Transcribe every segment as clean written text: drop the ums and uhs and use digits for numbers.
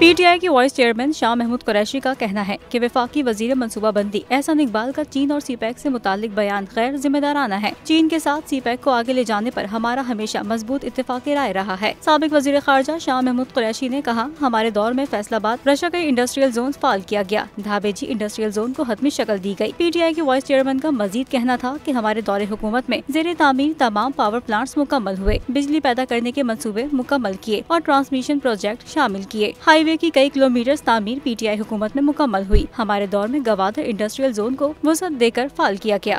PTI के vice chairman Shah Mahmood Qureshi का कहना है कि वफाकी वजीर मनसूबाबंदी एहसान इकबाल का चीन और सीपैक से मुतालिक बयान गैर जिम्मेदाराना है। चीन के साथ सीपैक को आगे ले जाने पर हमारा हमेशा मजबूत इत्तेफाक राय रहा है। साबिक वजीर खारजा शाह महमूद कुरैशी ने कहा, हमारे दौर में फैसलाबाद रशा के इंडस्ट्रियल जोन फाल किया गया, धाबेजी इंडस्ट्रियल जोन को हतमी शक्ल दी गई। पीटीआई के वाइस चेयरमैन का मजीद कहना था कि हमारे दौरे हुकूमत में जेर तामीर तमाम पावर प्लांट्स मुकम्मल हुए, बिजली पैदा करने के मंसूबे मुकम्मल किए और ट्रांसमिशन प्रोजेक्ट शामिल किए। हाईवे की कई किलोमीटर तामीर पीटीआई हुकूमत में मुकम्मल हुई। हमारे दौर में गवादर इंडस्ट्रियल जोन को वसअत देकर फाल किया गया।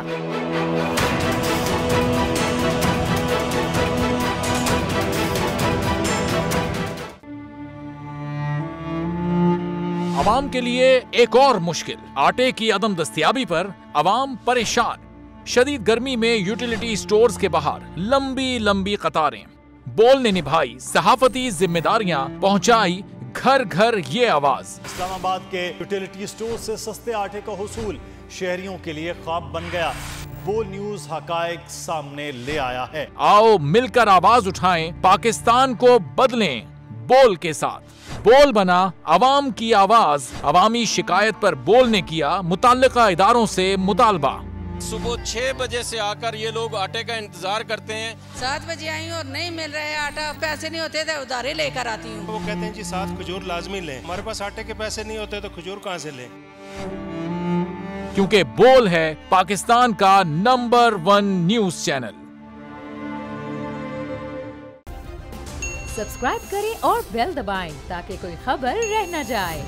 अवाम के लिए एक और मुश्किल, आटे की अदम दस्तयाबी पर अवाम परेशान। शदीद गर्मी में यूटिलिटी स्टोर्स के बाहर लंबी लंबी कतारें। बोल ने निभाई सहाफती जिम्मेदारियां, पहुंचाई घर घर ये आवाज। इस्लामाबाद के यूटिलिटी स्टोर से सस्ते आटे का हुसूल शहरियों के लिए ख्वाब बन गया। बोल न्यूज हकायक सामने ले आया है। आओ मिलकर आवाज उठाएं, पाकिस्तान को बदलें बोल के साथ। बोल बना अवाम की आवाज। अवामी शिकायत पर बोल ने किया मुताल्लिका इदारों से मुतालबा। सुबह 6 बजे से आकर ये लोग आटे का इंतजार करते हैं। 7 बजे आई हूँ और नहीं मिल रहा है आटा, पैसे नहीं होते थे उधारे लेकर आती हूँ। वो कहते हैं जी 7 खजूर लाजमी लें, हमारे पास आटे के पैसे नहीं होते तो खजूर कहाँ से लें। क्योंकि बोल है पाकिस्तान का नंबर 1 न्यूज चैनल। सब्सक्राइब करें और बेल दबाएं ताकि कोई खबर रह न जाए।